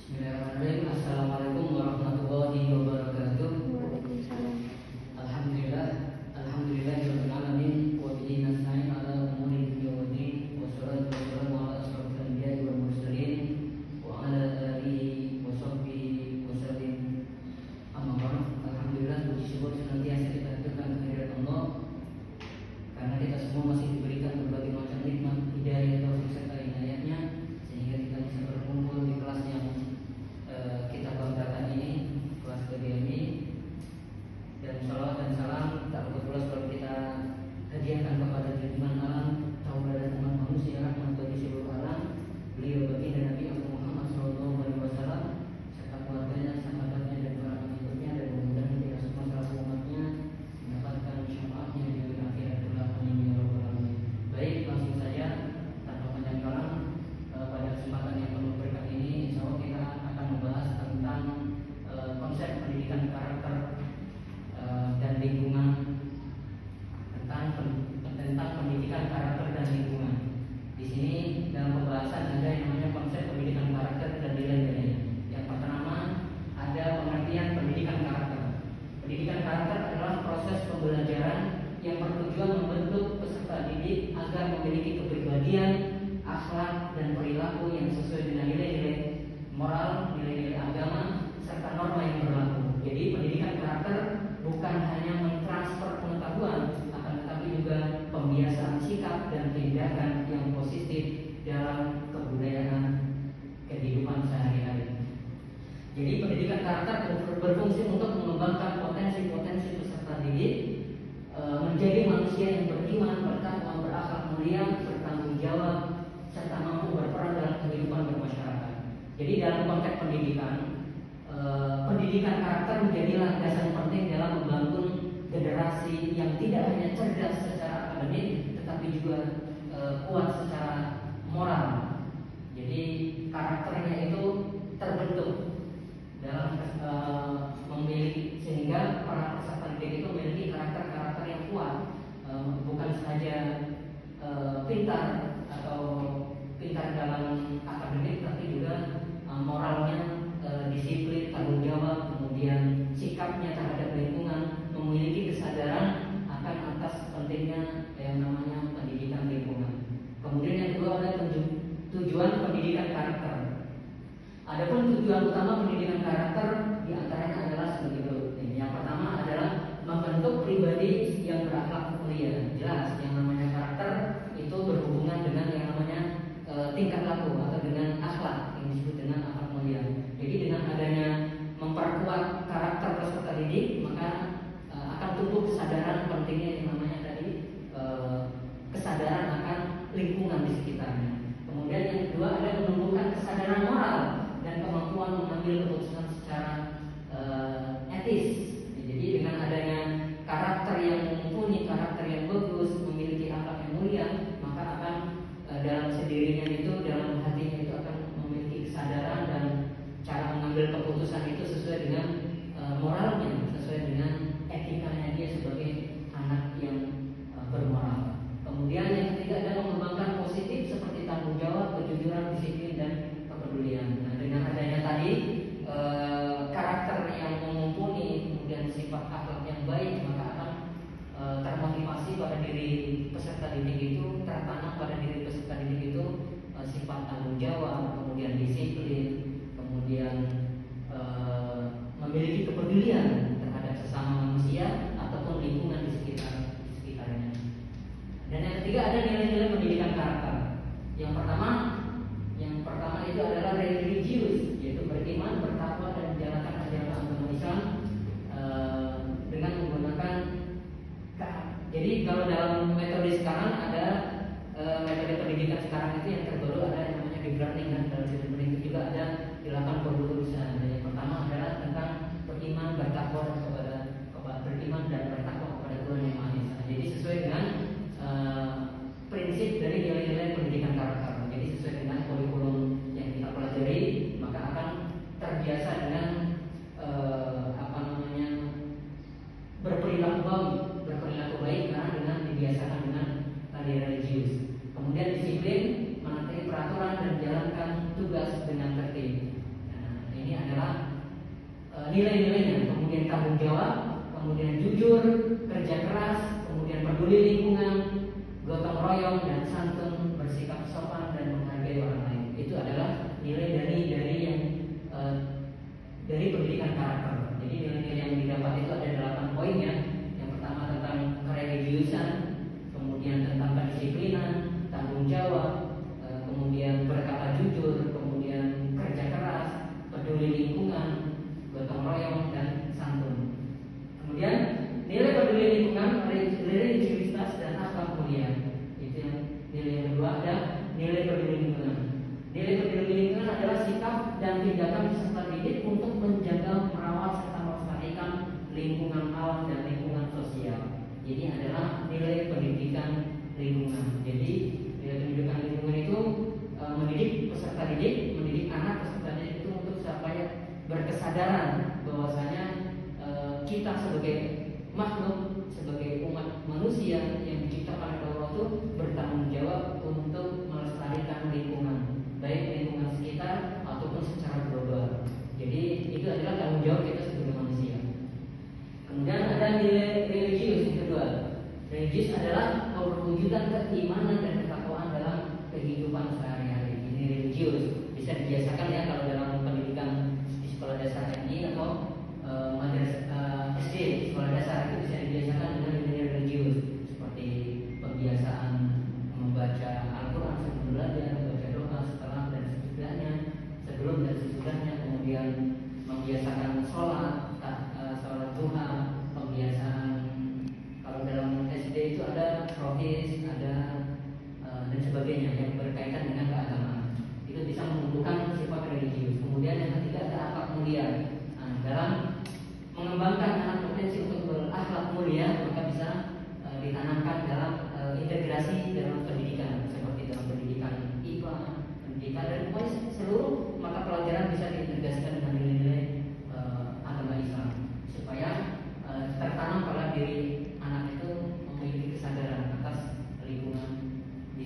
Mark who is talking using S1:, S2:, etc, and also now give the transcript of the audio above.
S1: Bismillahirrahmanirrahim. Assalamualaikum warahmatullahi wabarakatuh.
S2: Waalaikumsalam.
S1: Alhamdulillah, alhamdulillahirabbil alamin wa bihi nasta'in ala umuri dunya waddin. Wassalatu wassalamu ala asyrofil anbiya'i wal mursalin wa ala alihi wa sahbihi wasallim. Amma ba'd. Alhamdulillah, puji syukur senantiasa kita haturkan kehadirat Allah karena kita semua masih diberikan berbagai macam nikmat, hidayah, taufik serta inayahnya sehingga kita bisa berkumpul di kelas yang kita banggakan ini, kelas PBMI, dan salawat dan salam tak lupa pula selalu kita hadiahkan kepada junjungan alam, taubat dan umat manusia, rahmat bagi seluruh alam, beliau baginda Nabi Muhammad SAW serta keluarganya, sahabatnya dan para pengikutnya, dan mudah-mudahan kita semua selalu umatnya mendapatkan syafaatnya di dunia akhirat kelak. Amin ya rabbal alamin. Baik, langsung saja tanpa panjang kalam, pada kesempatan yang penuh berkah ini insya Allah kita akan membahas tentang konsep pendidikan karakter dan lingkungan, tentang pendidikan karakter dan lingkungan. Di sini dalam pembahasan ada yang namanya konsep pendidikan karakter dan nilai-nilai. Yang pertama ada pengertian pendidikan karakter. Pendidikan karakter adalah proses pembelajaran yang bertujuan membentuk peserta didik agar memiliki kepribadian, akhlak dan perilaku yang sesuai dengan nilai-nilai moral, nilai-nilai agama, serta norma yang berlaku. Jadi pendidikan karakter bukan hanya mentransfer pengetahuan, akan tetapi juga pembiasaan sikap dan tindakan yang positif dalam kebudayaan kehidupan sehari-hari. Jadi pendidikan karakter berfungsi untuk mengembangkan potensi-potensi peserta didik menjadi manusia yang beriman, bertakwa, berakhlak mulia, bertanggung jawab, serta mampu berperan dalam kehidupan bermasyarakat. Jadi dalam konteks pendidikan, pendidikan karakter menjadi landasan penting dalam membangun generasi yang tidak hanya cerdas secara akademik, tetapi juga kuat secara moral. Jadi karakternya itu terbentuk dalam memiliki, sehingga para peserta didik itu memiliki karakter-karakter yang kuat, bukan saja pintar atau pintar dalam akademik, tapi juga moralnya, disiplin, tanggung jawab, kemudian sikapnya terhadap lingkungan, memiliki kesadaran akan atas pentingnya yang namanya pendidikan lingkungan. Kemudian yang kedua ada tujuan pendidikan karakter. Adapun tujuan utama pendidikan karakter diantaranya adalah sebagai berikut. Yang pertama adalah membentuk pribadi yang berakhlak mulia. Jelas, yang namanya karakter itu berhubungan dengan yang namanya tingkah laku atau dengan akhlak yang disebut dengan akhlak mulia. Jadi dengan adanya memperkuat karakter peserta didik, maka akan tumbuh kesadaran pentingnya yang namanya tadi kesadaran akan lingkungan di sekitarnya. Kemudian yang kedua ada menumbuhkan kesadaran moral dan kemampuan mengambil keputusan secara etis. Jadi dengan adanya karakter yang mumpuni, karakter yang bagus, memiliki akhlak yang mulia, maka akan dalam sendirinya itu, dalam hatinya nilai-nilainya, kemudian tanggung jawab, kemudian jujur, kerja keras, kemudian peduli lingkungan, gotong royong dan santun, bersikap sopan dan menghargai orang lain. Itu adalah nilai dari yang dari pendidikan karakter. Jadi nilai-nilai yang didapat itu ada 8 poin ya. Yang pertama tentang kereligiusan, kemudian tentang kedisiplinan, tanggung jawab, kemudian berkata jujur, kemudian kerja keras, peduli lingkungan, gotong royong dan santun. Kemudian nilai peduli lingkungan, religiusitas dan akhlak mulia. Itu yang nilai yang kedua ada nilai peduli lingkungan. Nilai peduli lingkungan adalah sikap dan tindakan peserta didik untuk menjaga, merawat serta melestarikan lingkungan alam dan lingkungan sosial. Jadi adalah nilai pendidikan lingkungan. Jadi nilai pendidikan lingkungan itu mendidik peserta didik, mendidik anak peserta didik itu untuk supaya berkesadaran bahwasanya kita sebagai makhluk, sebagai umat manusia yang diciptakan oleh